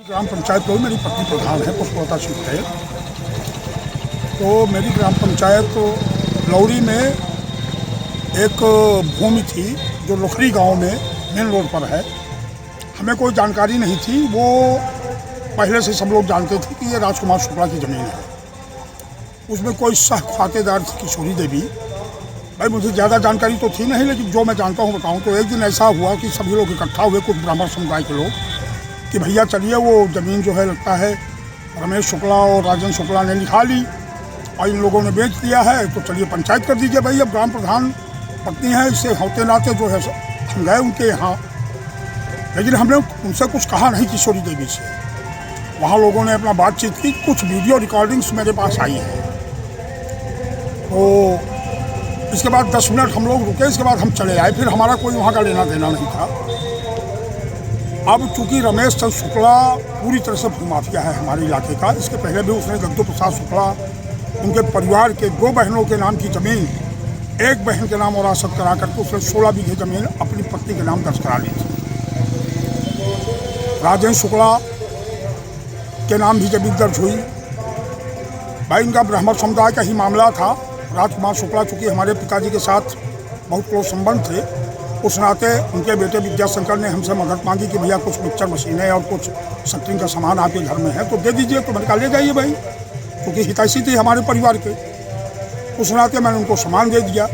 ग्राम पंचायत में मेरी पत्नी प्रधान है पुष्पलता सिंह पटेल। तो मेरी ग्राम पंचायत लौरी में एक भूमि थी जो लोखड़ी गांव में मेन रोड पर है। हमें कोई जानकारी नहीं थी, वो पहले से सब लोग जानते थे कि ये राजकुमार शुक्ला की ज़मीन है। उसमें कोई सह खातेदार थी किशोरी देवी। भाई मुझे ज़्यादा जानकारी तो थी नहीं, लेकिन जो मैं जानता हूँ बताऊँ। तो एक दिन ऐसा हुआ कि सभी लोग इकट्ठा हुए, कुछ ब्राह्मण समुदाय के लोग, कि भैया चलिए वो ज़मीन जो है लगता है रमेश शुक्ला और राजन शुक्ला ने लिखा ली और इन लोगों ने बेच दिया है, तो चलिए पंचायत कर दीजिए। भाई अब ग्राम प्रधान पत्नी है, इससे होते नाते जो है हम गए उनके यहाँ, लेकिन हमने उनसे कुछ कहा नहीं किशोरी देवी से। वहाँ लोगों ने अपना बातचीत की, कुछ वीडियो रिकॉर्डिंग्स मेरे पास आई है। तो इसके बाद 10 मिनट हम लोग रुके, इसके बाद हम चले आए। फिर हमारा कोई वहाँ का लेना देना नहीं था। अब चूंकि रमेश चंद्र शुक्ला पूरी तरह से भूमाफिया है हमारे इलाके का। इसके पहले भी उसने गद्दू प्रसाद शुक्ला, उनके परिवार के 2 बहनों के नाम की ज़मीन एक बहन के नाम वरासत करा करके उसने 16 बीघे ज़मीन अपनी पत्नी के नाम दर्ज करा ली थी। राजेंद्र शुक्ला के नाम भी ज़मीन दर्ज हुई। भाई इनका ब्राह्मण समुदाय का ही मामला था। राजकुमार शुक्ला चूँकि हमारे पिताजी के साथ बहुत क्लोज संबंध थे, उस नाते उनके बेटे विद्याशंकर ने हमसे मदद मांगी कि भैया कुछ मिक्सर मशीनें और कुछ शटरिंग का सामान आपके घर में है तो दे दीजिए। तो मैंने कहा ले जाइए भाई, क्योंकि हितैषी थे हमारे परिवार के। उस नाते मैंने उनको सामान दे दिया।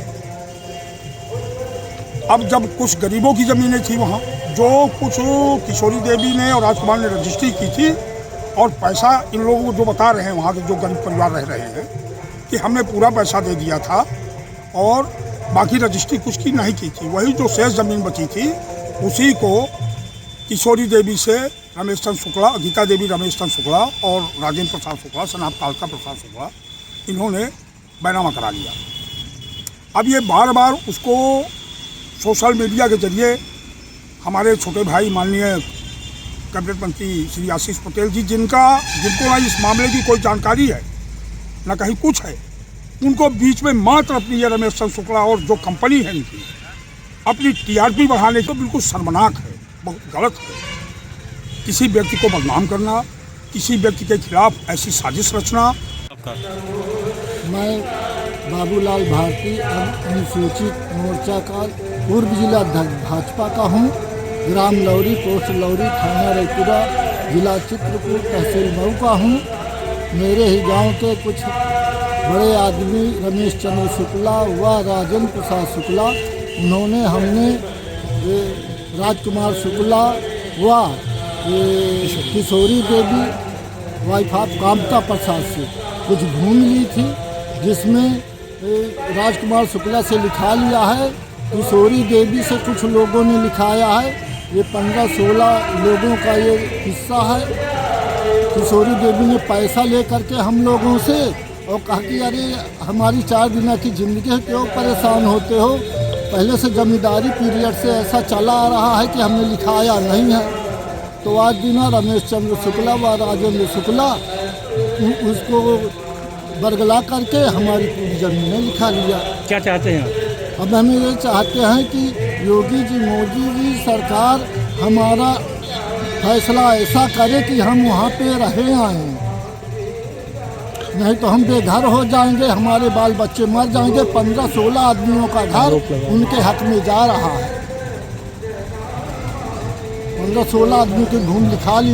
अब जब कुछ गरीबों की ज़मीनें थी वहाँ, जो कुछ किशोरी देवी ने और राजकुमार ने रजिस्ट्री की थी, और पैसा इन लोगों को जो बता रहे हैं वहाँ के जो गरीब परिवार रह रहे हैं कि हमने पूरा पैसा दे दिया था और बाकी रजिस्ट्री कुछ की नहीं की थी। वही जो शेष ज़मीन बची थी उसी को किशोरी देवी से रमेश चंद्र शुक्ला, गीता देवी रमेश चंद्र शुक्ला और राजेंद्र प्रसाद शुक्ला, सनाब कालका प्रसाद शुक्ला, इन्होंने बैनामा करा लिया। अब ये बार बार उसको सोशल मीडिया के जरिए हमारे छोटे भाई माननीय कैबिनेट मंत्री श्री आशीष पटेल जी, जिनको ना इस मामले की कोई जानकारी है ना कहीं कुछ है, उनको बीच में मात्र अपनी ये रमेश चंद्र शुक्ला और जो कंपनी है इनकी अपनी टीआरपी बढ़ाने को बिल्कुल शर्मनाक है, बहुत गलत है। किसी व्यक्ति को बदनाम करना, किसी व्यक्ति के खिलाफ ऐसी साजिश रचना। मैं बाबूलाल भारती अनुसूचित मोर्चा का पूर्व जिला अध्यक्ष भाजपा का हूँ। ग्राम लौरी, पोस्ट लौरी, थाना रैपुरा, जिला चित्रकूट, तहसील मऊ का हूँ। मेरे ही गांव के कुछ बड़े आदमी रमेश चंद्र शुक्ला व राजेंद्र प्रसाद शुक्ला, उन्होंने हमने राजकुमार शुक्ला व किशोरी देवी वाइफ ऑफ कामता प्रसाद से कुछ भूमि ली थी, जिसमें राजकुमार शुक्ला से लिखा लिया है, किशोरी देवी से कुछ लोगों ने लिखाया है। ये 15-16 लोगों का ये हिस्सा है। किशोरी देवी ने पैसा ले करके हम लोगों से और कहा कि अरे हमारी 4 दिन की ज़िंदगी है, क्यों परेशान होते हो। पहले से जमींदारी पीरियड से ऐसा चला आ रहा है कि हमने लिखाया नहीं है। तो आज दिन रमेश चंद्र शुक्ला व राजेंद्र शुक्ला उसको बरगला करके हमारी पूरी ज़मीनें लिखा लिया। क्या चाहते हैं आप? अब हम ये चाहते हैं कि योगी जी, मोदी जी सरकार हमारा फैसला ऐसा करे कि हम वहाँ पे रहे आएँ, नहीं तो हम बेघर हो जाएंगे, हमारे बाल बच्चे मर जाएंगे। 15-16 आदमियों का घर उनके हक में जा रहा है। 15-16 आदमी की भूमि लिखा ली।